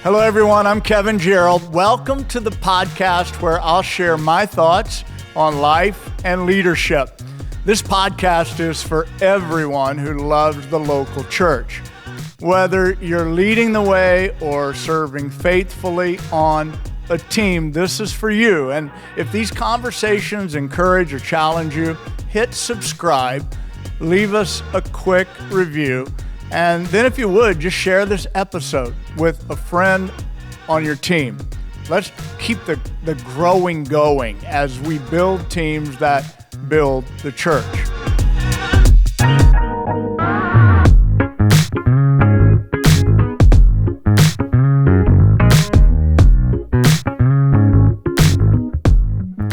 Hello, everyone. I'm Kevin Gerald. Welcome to the podcast where I'll share my thoughts on life and leadership. This podcast is for everyone who loves the local church. Whether you're leading the way or serving faithfully on a team, this is for you. And if these conversations encourage or challenge you, hit subscribe, leave us a quick review, and then if you would, just share this episode with a friend on your team. Let's keep the growing going as we build teams that build the church.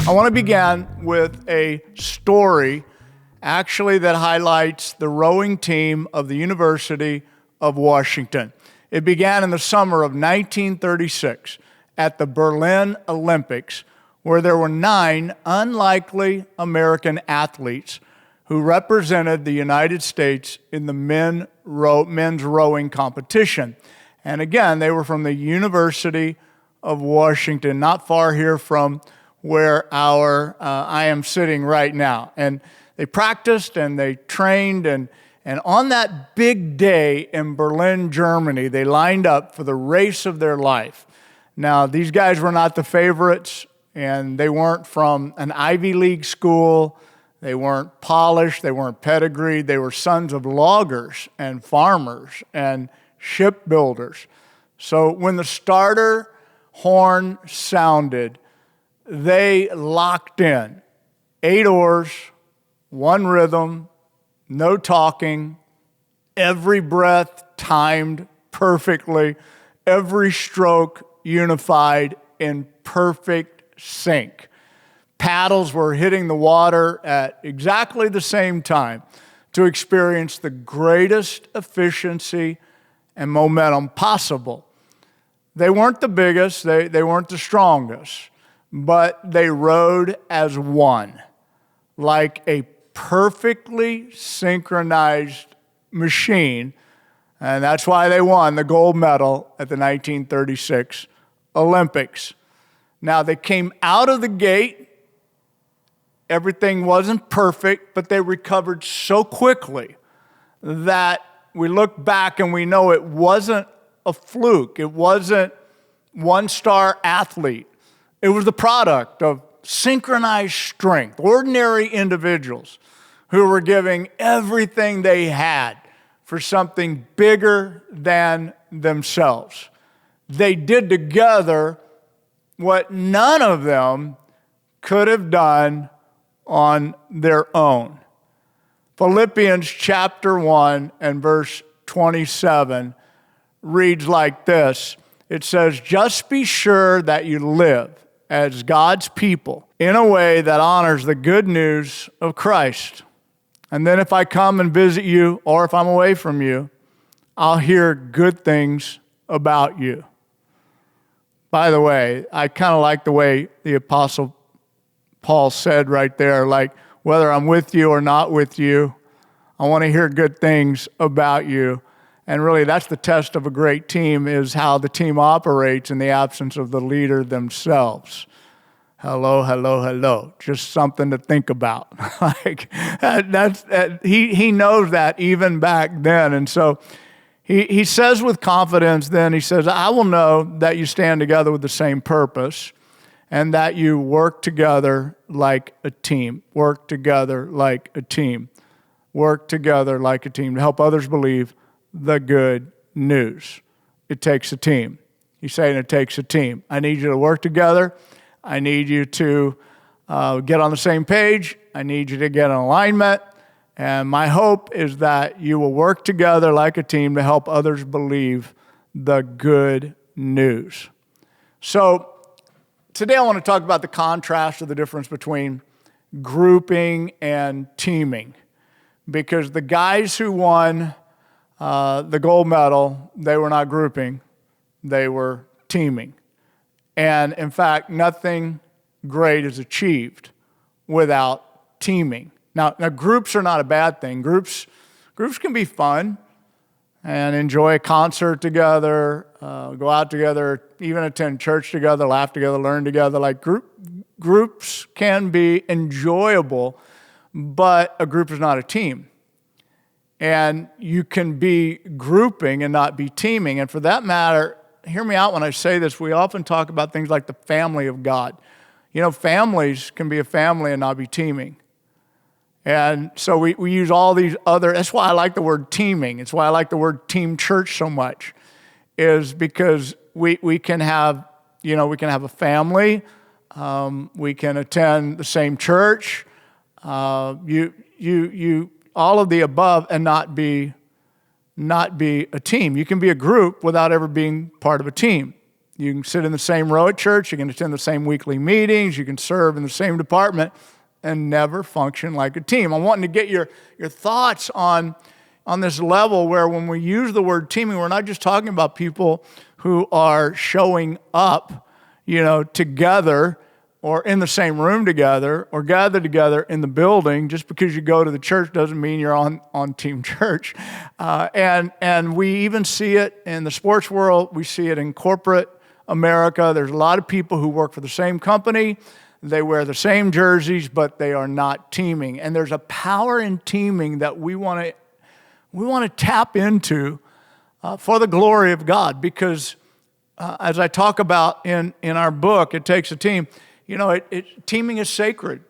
I want to begin with a story actually that highlights the rowing team of the University of Washington. It began in the summer of 1936 at the Berlin Olympics, where there were 9 unlikely American athletes who represented the United States in the men's rowing competition. And again, they were from the University of Washington, not far here from where I am sitting right now. And they practiced and they trained, and on that big day in Berlin, Germany, they lined up for the race of their life. Now, these guys were not the favorites, and they weren't from an Ivy League school. They weren't polished. They weren't pedigreed. They were sons of loggers and farmers and shipbuilders. So when the starter horn sounded, they locked in. 8 oars, 1 rhythm, no talking, every breath timed perfectly, every stroke unified in perfect sync. Paddles were hitting the water at exactly the same time to experience the greatest efficiency and momentum possible. They weren't the biggest, they weren't the strongest, but they rowed as one, like a perfectly synchronized machine, and that's why they won the gold medal at the 1936 Olympics. Now, they came out of the gate. Everything wasn't perfect, but they recovered so quickly that we look back and we know it wasn't a fluke. It wasn't one-star athlete. It was the product of synchronized strength, ordinary individuals who were giving everything they had for something bigger than themselves. They did together what none of them could have done on their own. Philippians chapter 1 and verse 27 reads like this. It says, "Just be sure that you live as God's people in a way that honors the good news of Christ. And then if I come and visit you, or if I'm away from you, I'll hear good things about you." By the way, I kind of like the way the Apostle Paul said right there, like, whether I'm with you or not with you, I want to hear good things about you. And really, that's the test of a great team, is how the team operates in the absence of the leader themselves. Hello, hello, hello. Just something to think about. He knows that even back then. And so he says with confidence then, he says, "I will know that you stand together with the same purpose and that you work together like a team." Work together like a team. Work together like a team to help others believe the good news. It takes a team. He's saying it takes a team. I need you to work together. I need you to get on the same page. I need you to get in alignment. And my hope is that you will work together like a team to help others believe the good news. So today I want to talk about the contrast or the difference between grouping and teaming. Because the guys who won the gold medal, they were not grouping, they were teaming. And in fact, nothing great is achieved without teaming. Now groups are not a bad thing. Groups can be fun. and enjoy a concert together, go out together, even attend church together, laugh together, learn together. Like groups can be enjoyable, but a group is not a team. And you can be grouping and not be teaming. And for that matter, hear me out when I say this, we often talk about things like the family of God. You know, families can be a family and not be teaming. And so we use all these other, that's why I like the word teaming. It's why I like the word team church so much, is because we can have, you know, we can have a family, we can attend the same church, you all of the above, and not be a team. You can be a group without ever being part of a team. You can sit in the same row at church, you can attend the same weekly meetings, you can serve in the same department, and never function like a team. I'm wanting to get your thoughts on this level where when we use the word teaming, we're not just talking about people who are showing up, you know, together or in the same room together or gathered together in the building. Just because you go to the church doesn't mean you're on team church. And we even see it in the sports world. We see it in corporate America. There's a lot of people who work for the same company. They wear the same jerseys, but they are not teaming. And there's a power in teaming that we want to tap into for the glory of God. Because as I talk about in our book, It Takes a Team, you know, teaming is sacred.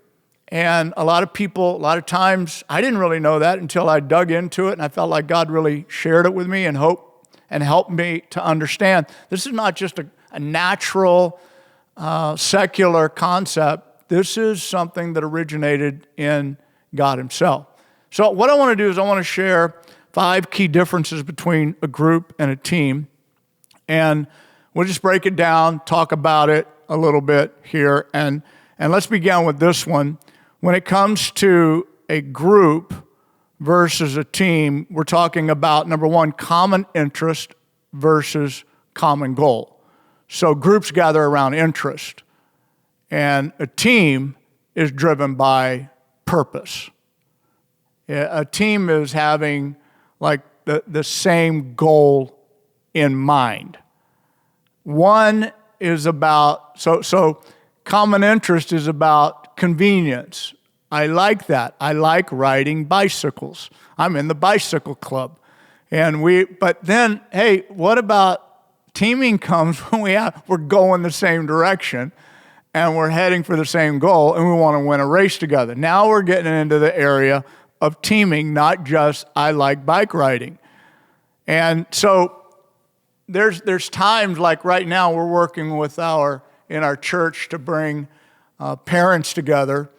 And a lot of people, a lot of times, I didn't really know that until I dug into it, and I felt like God really shared it with me and helped me to understand. This is not just a natural, secular concept. This is something that originated in God himself. So what I want to do is I want to share 5 key differences between a group and a team. And we'll just break it down, talk about it a little bit here. And let's begin with this one. When it comes to a group versus a team, we're talking about, number one, common interest versus common goal. So groups gather around interest, and a team is driven by purpose. A team is having like the same goal in mind. One is about, so common interest is about convenience. I like that. I like riding bicycles. I'm in the bicycle club. But then, hey, what about teaming comes when we're going the same direction and we're heading for the same goal and we want to win a race together. Now we're getting into the area of teaming, not just I like bike riding. And so there's times like right now we're working with in our church to bring parents together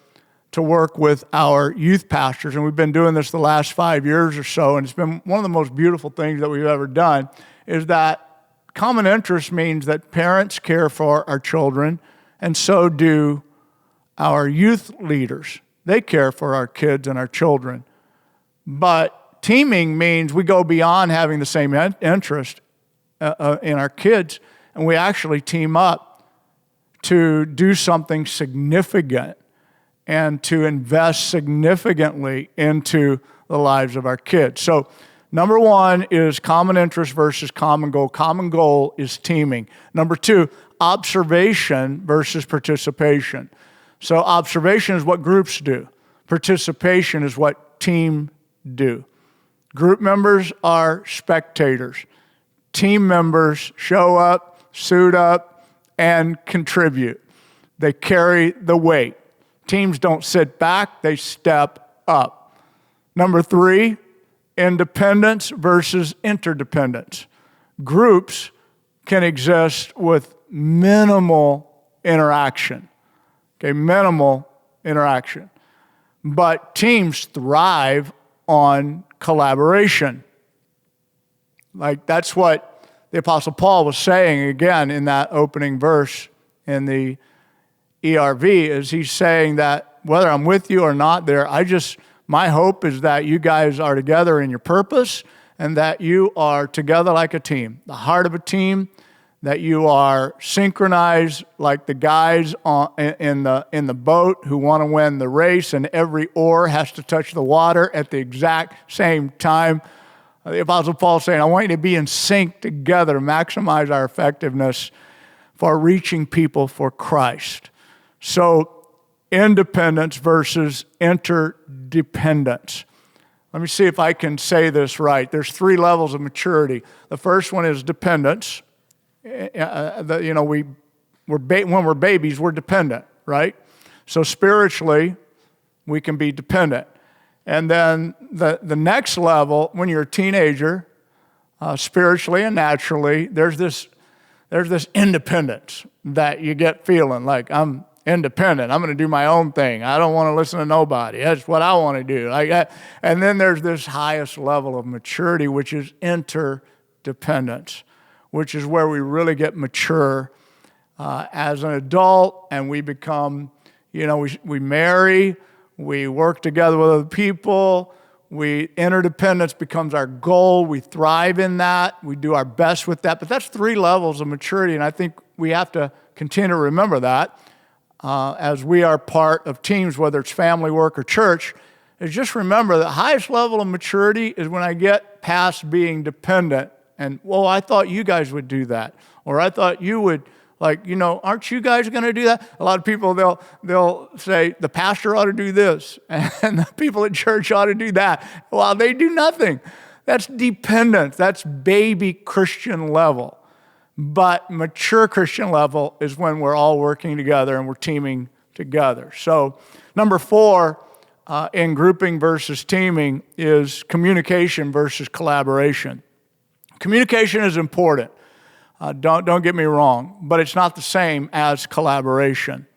to work with our youth pastors. And we've been doing this the last 5 years or so. And it's been one of the most beautiful things that we've ever done, is that common interest means that parents care for our children, and so do our youth leaders. They care for our kids and our children. But teaming means we go beyond having the same interest in our kids, and we actually team up to do something significant and to invest significantly into the lives of our kids. So number one is common interest versus common goal. Common goal is teaming. Number two, observation versus participation. So observation is what groups do. Participation is what teams do. Group members are spectators. Team members show up, suit up, and contribute. They carry the weight. Teams don't sit back, they step up. Number three, independence versus interdependence. Groups can exist with minimal interaction. Okay, minimal interaction. But teams thrive on collaboration. Like that's what the Apostle Paul was saying again in that opening verse in the ERV, is he's saying that whether I'm with you or not there, my hope is that you guys are together in your purpose and that you are together like a team, the heart of a team, that you are synchronized like the guys in the boat who want to win the race, and every oar has to touch the water at the exact same time. The Apostle Paul saying, I want you to be in sync together, maximize our effectiveness for reaching people for Christ. So independence versus interdependence. Let me see if I can say this right. There's 3 levels of maturity. The first one is dependence. When we're babies, we're dependent, right? So spiritually, we can be dependent. And then the next level, when you're a teenager, spiritually and naturally, there's this independence that you get feeling like I'm independent. I'm going to do my own thing. I don't want to listen to nobody. That's what I want to do. And then there's this highest level of maturity, which is interdependence, which is where we really get mature as an adult, and we become, we marry, we work together with other people, interdependence becomes our goal, we thrive in that, we do our best with that. But that's 3 levels of maturity, and I think we have to continue to remember that as we are part of teams, whether it's family, work, or church, is just remember the highest level of maturity is when I get past being dependent and, well, I thought you guys would do that, or I thought you would, aren't you guys going to do that? A lot of people, they'll say, the pastor ought to do this, and the people at church ought to do that. Well, they do nothing. That's dependence. That's baby Christian level. But mature Christian level is when we're all working together and we're teaming together. So number 4 in grouping versus teaming is communication versus collaboration. Communication is important. Don't get me wrong, but it's not the same as collaboration.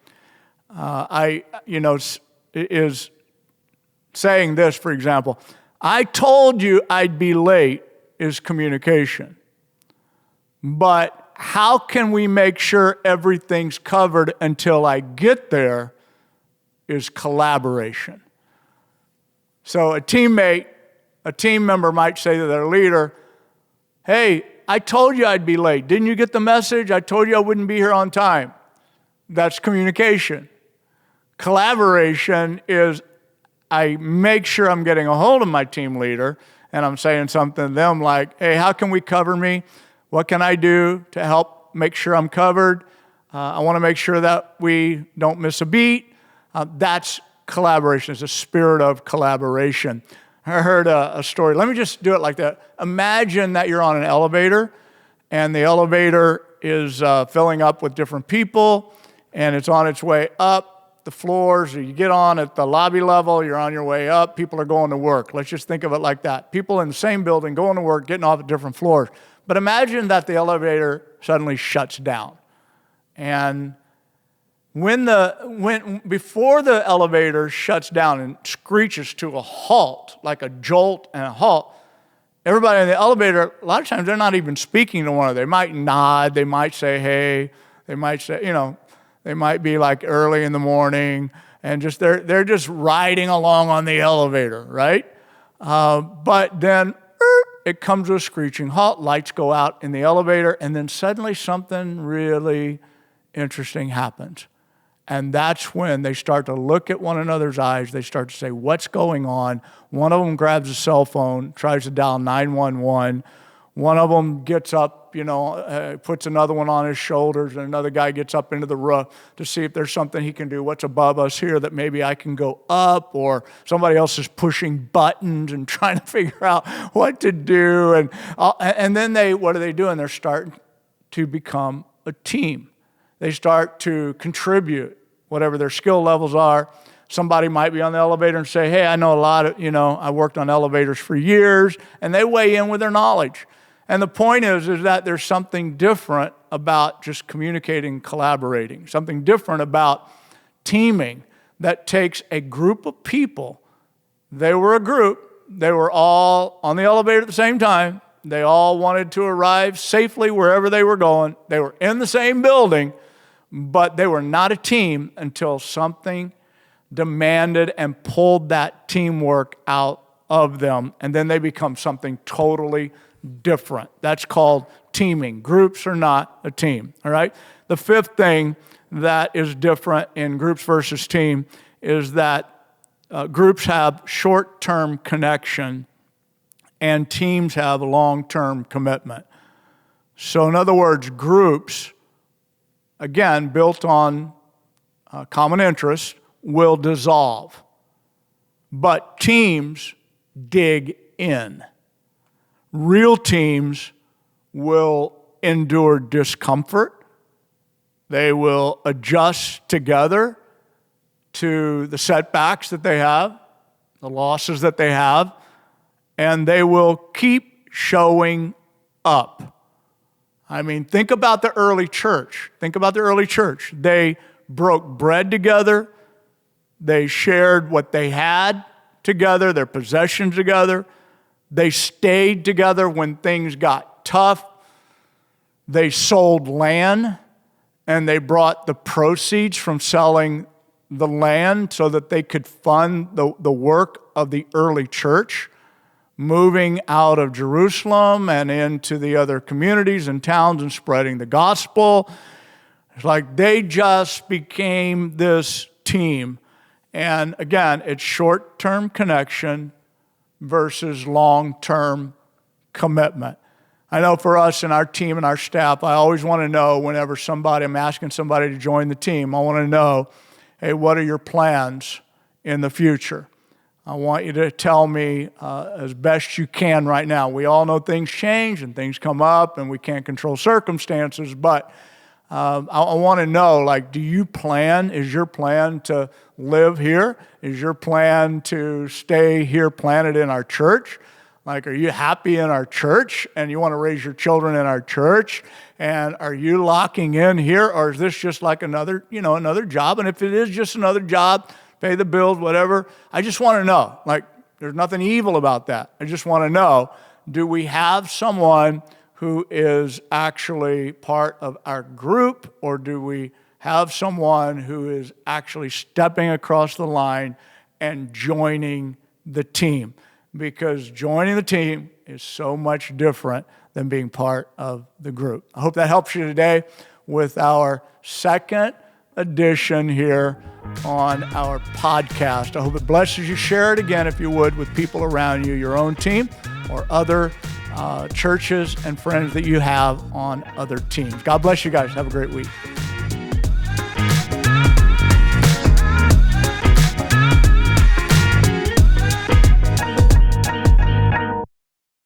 Is saying this, for example, I told you I'd be late is communication. But how can we make sure everything's covered until I get there is collaboration. So a team member might say to their leader, hey, I told you I'd be late. Didn't you get the message? I told you I wouldn't be here on time. That's communication. Collaboration is I make sure I'm getting a hold of my team leader and I'm saying something to them like, hey, how can we cover me? What can I do to help make sure I'm covered? I want to make sure that we don't miss a beat. That's collaboration. It's a spirit of collaboration. I heard a story. Let me just do it like that. Imagine that you're on an elevator, and the elevator is filling up with different people, and it's on its way up the floors. You get on at the lobby level, you're on your way up, people are going to work. Let's just think of it like that. People in the same building going to work, getting off at different floors. But imagine that the elevator suddenly shuts down. And before the elevator shuts down and screeches to a halt, like a jolt and a halt, everybody in the elevator, a lot of times they're not even speaking to one another. They might nod, they might say, hey, they might say, they might be like early in the morning and just they're just riding along on the elevator, right? But then it comes to a screeching halt, lights go out in the elevator, and then suddenly something really interesting happens. And that's when they start to look at one another's eyes. They start to say, what's going on? One of them grabs a cell phone, tries to dial 911. One of them gets up, puts another one on his shoulders, and another guy gets up into the roof to see if there's something he can do. What's above us here that maybe I can go up? Or somebody else is pushing buttons and trying to figure out what to do. And then what are they doing? They're starting to become a team. They start to contribute whatever their skill levels are. Somebody might be on the elevator and say, hey, I know a lot of, I worked on elevators for years, and they weigh in with their knowledge. And the point is that there's something different about just communicating, collaborating, something different about teaming that takes a group of people. They were a group. They were all on the elevator at the same time. They all wanted to arrive safely wherever they were going. They were in the same building, but they were not a team until something demanded and pulled that teamwork out of them, and then they become something totally different. That's called teaming. Groups are not a team, all right? The fifth thing that is different in groups versus team is that groups have short-term connection and teams have a long-term commitment. So in other words, groups, again, built on common interests, will dissolve. But teams dig in. Real teams will endure discomfort. They will adjust together to the setbacks that they have, the losses that they have, and they will keep showing up. I mean, think about the early church. Think about the early church. They broke bread together. They shared what they had together, their possessions together. They stayed together when things got tough. They sold land, and they brought the proceeds from selling the land so that they could fund the work of the early church, moving out of Jerusalem and into the other communities and towns and spreading the gospel. It's like they just became this team. And again, it's short-term connection versus long-term commitment. I know for us and our team and our staff, I always want to know whenever I'm asking somebody to join the team, I want to know, hey, what are your plans in the future? I want you to tell me as best you can right now. We all know things change and things come up and we can't control circumstances, but I want to know, like, is your plan to live here? Is your plan to stay here planted in our church? Like, are you happy in our church and you want to raise your children in our church? And are you locking in here, or is this just like another job? And if it is just another job, pay the bills, whatever, I just want to know. Like, there's nothing evil about that. I just want to know, do we have someone who is actually part of our group, or do we have someone who is actually stepping across the line and joining the team? Because joining the team is so much different than being part of the group. I hope that helps you today with our second edition here on our podcast. I hope it blesses you. Share it again, if you would, with people around you, your own team, or other churches and friends that you have on other teams. God bless you guys. Have a great week.